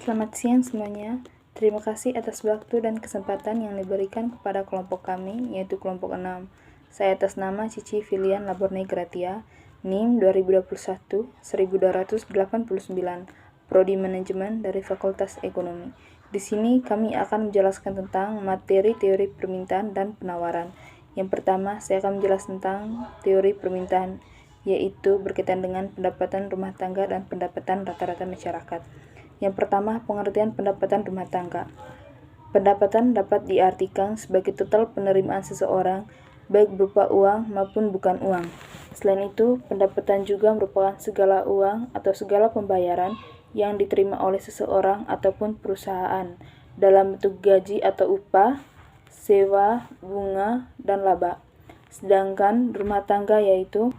Selamat siang semuanya. Terima kasih atas waktu dan kesempatan yang diberikan kepada kelompok kami, yaitu kelompok 6. Saya atas nama Cici Filian Laborne Gratia, NIM 2021-1289, Prodi Manajemen dari Fakultas Ekonomi. Di sini kami akan menjelaskan tentang materi teori permintaan dan penawaran. Yang pertama, saya akan menjelaskan tentang teori permintaan, yaitu berkaitan dengan pendapatan rumah tangga dan pendapatan rata-rata masyarakat. Yang pertama, pengertian pendapatan rumah tangga. Pendapatan dapat diartikan sebagai total penerimaan seseorang, baik berupa uang maupun bukan uang. Selain itu, pendapatan juga merupakan segala uang atau segala pembayaran yang diterima oleh seseorang ataupun perusahaan dalam bentuk gaji atau upah, sewa, bunga, dan laba. Sedangkan rumah tangga yaitu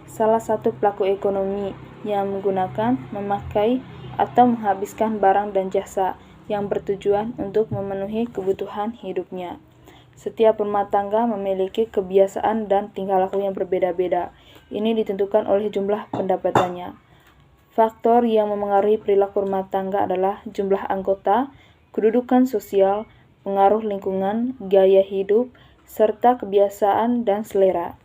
salah satu pelaku ekonomi yang menggunakan, memakai, atau menghabiskan barang dan jasa yang bertujuan untuk memenuhi kebutuhan hidupnya. Setiap rumah tangga memiliki kebiasaan dan tingkah laku yang berbeda-beda. Ini ditentukan oleh jumlah pendapatannya. Faktor yang memengaruhi perilaku rumah tangga adalah jumlah anggota, kedudukan sosial, pengaruh lingkungan, gaya hidup, serta kebiasaan dan selera.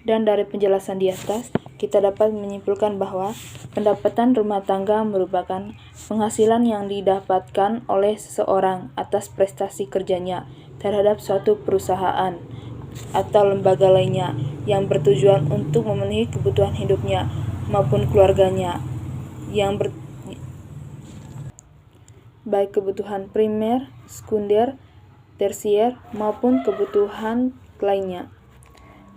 Dan dari penjelasan di atas, kita dapat menyimpulkan bahwa pendapatan rumah tangga merupakan penghasilan yang didapatkan oleh seseorang atas prestasi kerjanya terhadap suatu perusahaan atau lembaga lainnya yang bertujuan untuk memenuhi kebutuhan hidupnya maupun keluarganya, baik kebutuhan primer, sekunder, tersier, maupun kebutuhan lainnya.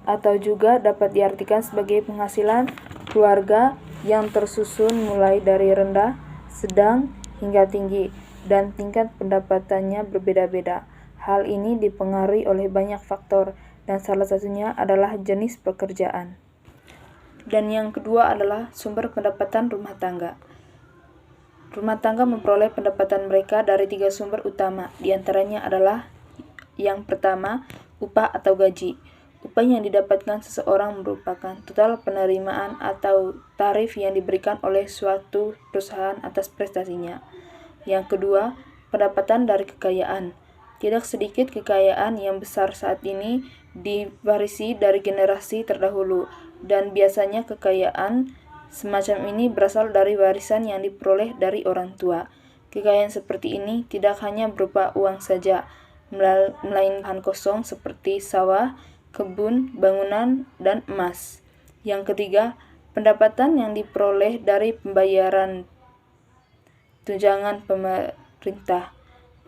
Atau juga dapat diartikan sebagai penghasilan keluarga yang tersusun mulai dari rendah, sedang, hingga tinggi, dan tingkat pendapatannya berbeda-beda. Hal ini dipengaruhi oleh banyak faktor, dan salah satunya adalah jenis pekerjaan. Dan yang kedua adalah sumber pendapatan rumah tangga. Rumah tangga memperoleh pendapatan mereka dari 3 sumber utama, diantaranya adalah yang pertama, upah atau gaji. Upah yang didapatkan seseorang merupakan total penerimaan atau tarif yang diberikan oleh suatu perusahaan atas prestasinya. Yang kedua, pendapatan dari kekayaan. Tidak sedikit kekayaan yang besar saat ini diwarisi dari generasi terdahulu, dan biasanya kekayaan semacam ini berasal dari warisan yang diperoleh dari orang tua. Kekayaan seperti ini tidak hanya berupa uang saja, melainkan kosong seperti sawah, kebun, bangunan, dan emas. Yang ketiga, pendapatan yang diperoleh dari pembayaran tunjangan pemerintah.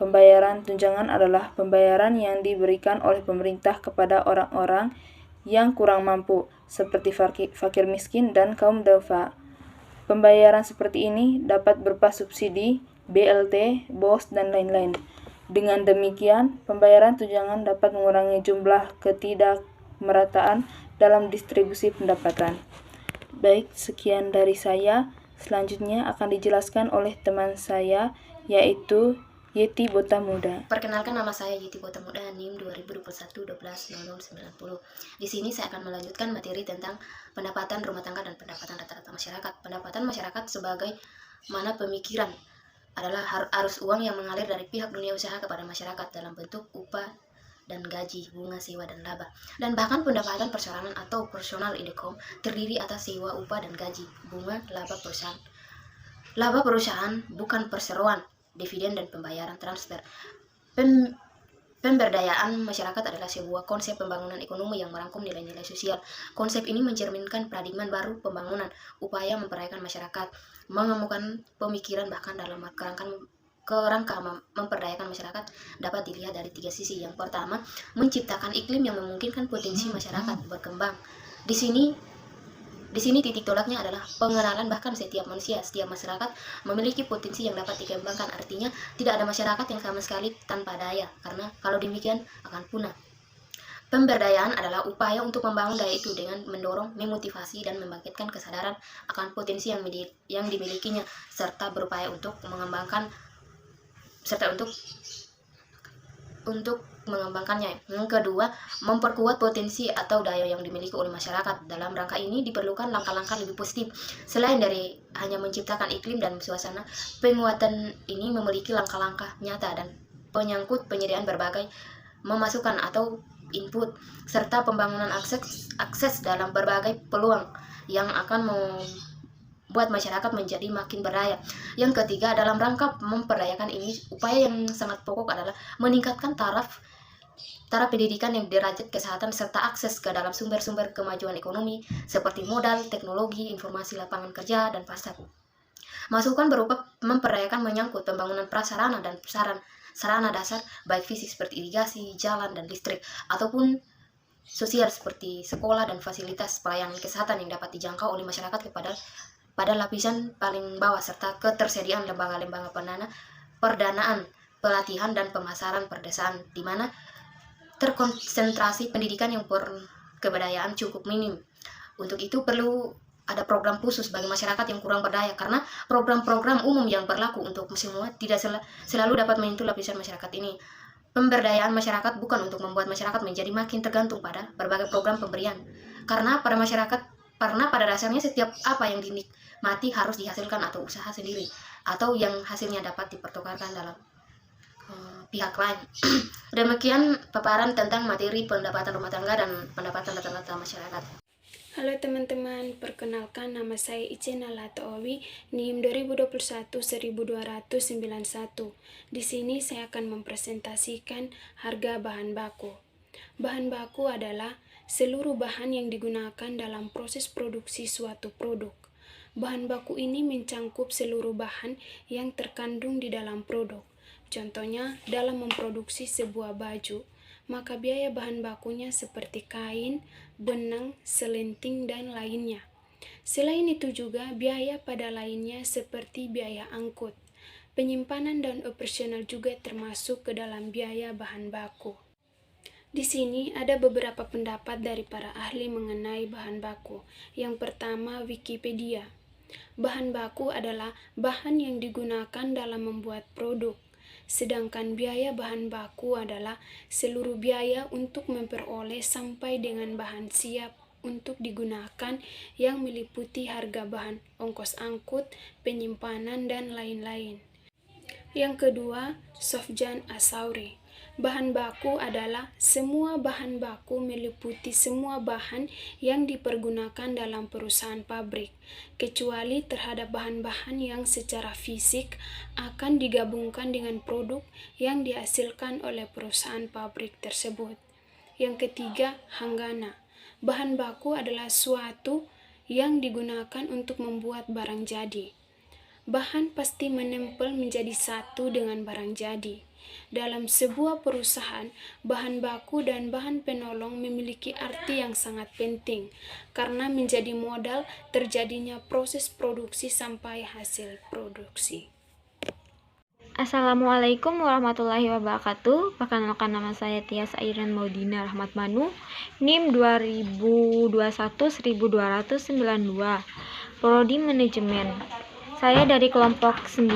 Pembayaran tunjangan adalah pembayaran yang diberikan oleh pemerintah kepada orang-orang yang kurang mampu, seperti fakir miskin dan kaum duafa. Pembayaran seperti ini dapat berupa subsidi, BLT, BOS, dan lain-lain. Dengan demikian, pembayaran tunjangan dapat mengurangi jumlah ketidakmerataan dalam distribusi pendapatan. Baik, sekian dari saya. Selanjutnya akan dijelaskan oleh teman saya, yaitu Yeti Botamuda. Perkenalkan, nama saya Yeti Botamuda, NIM 2021-120090. Di sini saya akan melanjutkan materi tentang pendapatan rumah tangga dan pendapatan rata-rata masyarakat. Pendapatan masyarakat sebagai mana pemikiran adalah arus uang yang mengalir dari pihak dunia usaha kepada masyarakat dalam bentuk upah dan gaji, bunga, sewa, dan laba. Dan bahkan pendapatan perseorangan atau personal income terdiri atas sewa, upah, dan gaji, bunga, laba perusahaan. Laba perusahaan bukan perseroan, dividen, dan pembayaran transfer. Pemberdayaan masyarakat adalah sebuah konsep pembangunan ekonomi yang merangkum nilai-nilai sosial. Konsep ini mencerminkan paradigma baru pembangunan, upaya memperdayakan masyarakat, mengemukakan pemikiran bahkan dalam kerangka memperdayakan masyarakat dapat dilihat dari 3 sisi. Yang pertama, menciptakan iklim yang memungkinkan potensi masyarakat berkembang. Di sini titik tolaknya adalah pengenalan bahkan setiap manusia, setiap masyarakat memiliki potensi yang dapat dikembangkan. Artinya tidak ada masyarakat yang sama sekali tanpa daya, karena kalau demikian akan punah. Pemberdayaan adalah upaya untuk membangun daya itu dengan mendorong, memotivasi, dan membangkitkan kesadaran akan potensi yang dimilikinya, serta berupaya untuk mengembangkan serta untuk mengembangkannya. Yang kedua, memperkuat potensi atau daya yang dimiliki oleh masyarakat. Dalam rangka ini diperlukan langkah-langkah lebih positif. Selain dari hanya menciptakan iklim dan suasana, penguatan ini memiliki langkah-langkah nyata dan penyangkut penyediaan berbagai memasukkan atau input serta pembangunan akses dalam berbagai peluang yang akan membuat masyarakat menjadi makin berdaya. Yang ketiga, dalam rangka memperdayakan ini, upaya yang sangat pokok adalah meningkatkan taraf pendidikan yang derajat kesehatan serta akses ke dalam sumber-sumber kemajuan ekonomi seperti modal, teknologi, informasi lapangan kerja, dan pasar. Masukan berupa memperdayakan menyangkut pembangunan prasarana dan sarana dasar baik fisik seperti irigasi, jalan, dan listrik, ataupun sosial seperti sekolah dan fasilitas pelayanan kesehatan yang dapat dijangkau oleh masyarakat pada lapisan paling bawah, serta ketersediaan lembaga-lembaga perdanaan, pelatihan, dan pemasaran perdesaan, di mana terkonsentrasi pendidikan yang berkebudayaan cukup minim. Untuk itu perlu ada program khusus bagi masyarakat yang kurang berdaya, karena program-program umum yang berlaku untuk semua tidak selalu dapat menyentuh lapisan masyarakat ini. Pemberdayaan masyarakat bukan untuk membuat masyarakat menjadi makin tergantung pada berbagai program pemberian, karena pada dasarnya setiap apa yang dinikmati harus dihasilkan atau usaha sendiri, atau yang hasilnya dapat dipertukarkan dalam pihak lain. Demikian paparan tentang materi pendapatan rumah tangga dan pendapatan rata-rata masyarakat. Halo teman-teman, perkenalkan nama saya Ijen Alato Owi, NIM 2021-1291. Di sini saya akan mempresentasikan harga bahan baku. Bahan baku adalah seluruh bahan yang digunakan dalam proses produksi suatu produk. Bahan baku ini mencangkup seluruh bahan yang terkandung di dalam produk. Contohnya, dalam memproduksi sebuah baju, maka biaya bahan bakunya seperti kain, benang, selenting, dan lainnya. Selain itu juga biaya pada lainnya seperti biaya angkut. Penyimpanan dan operasional juga termasuk ke dalam biaya bahan baku. Di sini ada beberapa pendapat dari para ahli mengenai bahan baku. Yang pertama, Wikipedia. Bahan baku adalah bahan yang digunakan dalam membuat produk. Sedangkan biaya bahan baku adalah seluruh biaya untuk memperoleh sampai dengan bahan siap untuk digunakan yang meliputi harga bahan, ongkos angkut, penyimpanan, dan lain-lain. Yang kedua, Sofjan Asauri. Bahan baku adalah semua bahan baku meliputi semua bahan yang dipergunakan dalam perusahaan pabrik, kecuali terhadap bahan-bahan yang secara fisik akan digabungkan dengan produk yang dihasilkan oleh perusahaan pabrik tersebut. Yang ketiga, Hanggana. Bahan baku adalah suatu yang digunakan untuk membuat barang jadi. Bahan pasti menempel menjadi satu dengan barang jadi. Dalam sebuah perusahaan, bahan baku dan bahan penolong memiliki arti yang sangat penting karena menjadi modal terjadinya proses produksi sampai hasil produksi. Assalamualaikum warahmatullahi wabarakatuh. Perkenalkan, nama saya Tias Airan Maudina Rahmat Manu, NIM 2021-1292, Prodi Manajemen. Saya dari kelompok 6.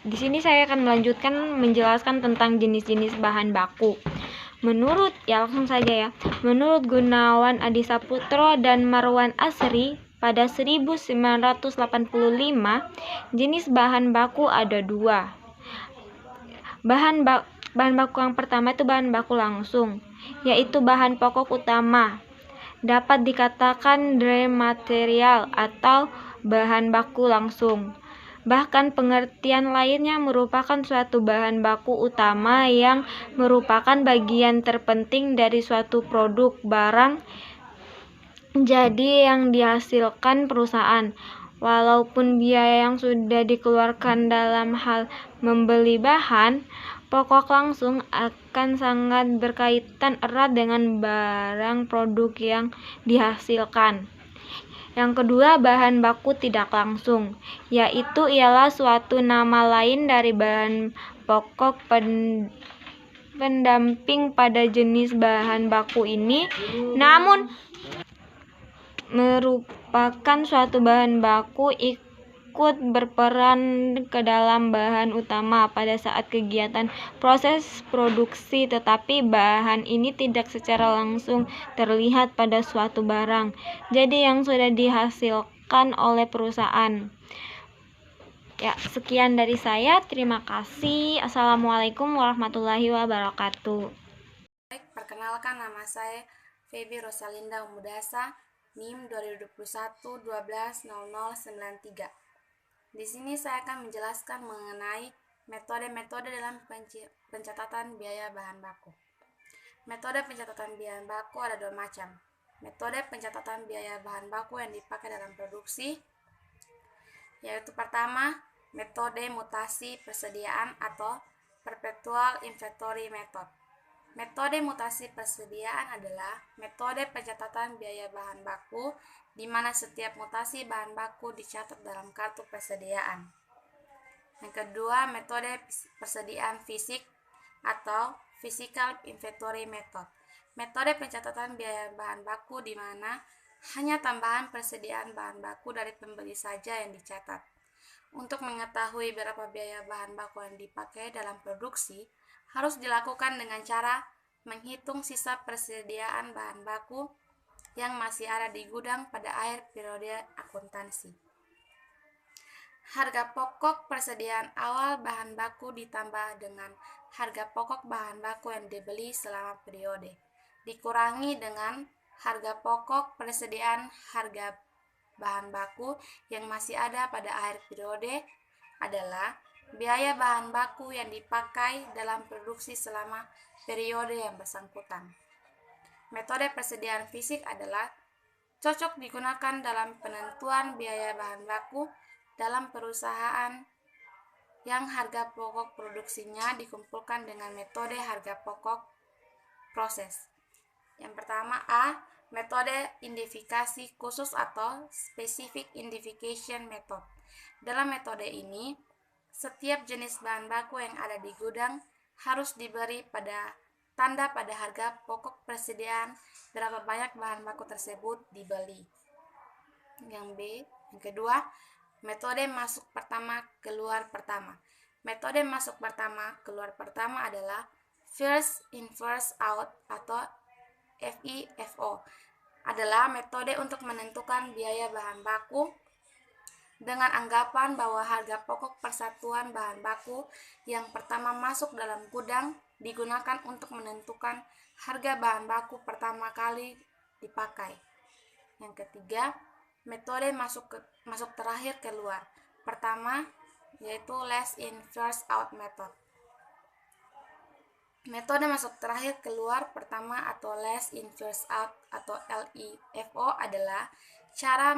Di sini saya akan melanjutkan menjelaskan tentang jenis-jenis bahan baku. Menurut Gunawan Adi Saputro dan Marwan Asri, pada 1985, jenis bahan baku ada 2. Bahan baku yang pertama itu bahan baku langsung, yaitu bahan pokok utama. Dapat dikatakan dry material atau bahan baku langsung. Bahkan pengertian lainnya merupakan suatu bahan baku utama yang merupakan bagian terpenting dari suatu produk barang jadi yang dihasilkan perusahaan. Walaupun biaya yang sudah dikeluarkan dalam hal membeli bahan pokok langsung akan sangat berkaitan erat dengan barang produk yang dihasilkan. Yang kedua, bahan baku tidak langsung, yaitu ialah suatu nama lain dari bahan pokok pendamping pada jenis bahan baku ini, namun merupakan suatu bahan baku ikut berperan ke dalam bahan utama pada saat kegiatan proses produksi, tetapi bahan ini tidak secara langsung terlihat pada suatu barang. Jadi yang sudah dihasilkan oleh perusahaan. Ya, sekian dari saya. Terima kasih. Assalamualaikum warahmatullahi wabarakatuh. Baik, perkenalkan nama saya Feby Rosalinda Umudasa, NIM 2021-12-0093. Di sini saya akan menjelaskan mengenai metode-metode dalam pencatatan biaya bahan baku. Metode pencatatan biaya baku ada dua macam. Metode pencatatan biaya bahan baku yang dipakai dalam produksi, yaitu pertama, metode mutasi persediaan atau perpetual inventory method. Metode mutasi persediaan adalah metode pencatatan biaya bahan baku di mana setiap mutasi bahan baku dicatat dalam kartu persediaan. Yang kedua, metode persediaan fisik atau physical inventory method. Metode pencatatan biaya bahan baku di mana hanya tambahan persediaan bahan baku dari pembeli saja yang dicatat. Untuk mengetahui berapa biaya bahan baku yang dipakai dalam produksi, harus dilakukan dengan cara menghitung sisa persediaan bahan baku yang masih ada di gudang pada akhir periode akuntansi. Harga pokok persediaan awal bahan baku ditambah dengan harga pokok bahan baku yang dibeli selama periode, dikurangi dengan harga pokok persediaan harga bahan baku yang masih ada pada akhir periode adalah biaya bahan baku yang dipakai dalam produksi selama periode yang bersangkutan. Metode persediaan fisik adalah cocok digunakan dalam penentuan biaya bahan baku dalam perusahaan yang harga pokok produksinya dikumpulkan dengan metode harga pokok proses. Yang pertama A, metode identifikasi khusus atau specific identification method. Dalam metode ini, setiap jenis bahan baku yang ada di gudang harus diberi tanda pada harga pokok persediaan berapa banyak bahan baku tersebut dibeli. Yang kedua, metode masuk pertama keluar pertama. Metode masuk pertama keluar pertama adalah first in first out atau FIFO. Adalah metode untuk menentukan biaya bahan baku dengan anggapan bahwa harga pokok persatuan bahan baku yang pertama masuk dalam gudang digunakan untuk menentukan harga bahan baku pertama kali dipakai. Yang ketiga, metode masuk terakhir keluar pertama, yaitu last in first out method. Metode masuk terakhir keluar pertama atau last in first out atau LIFO adalah cara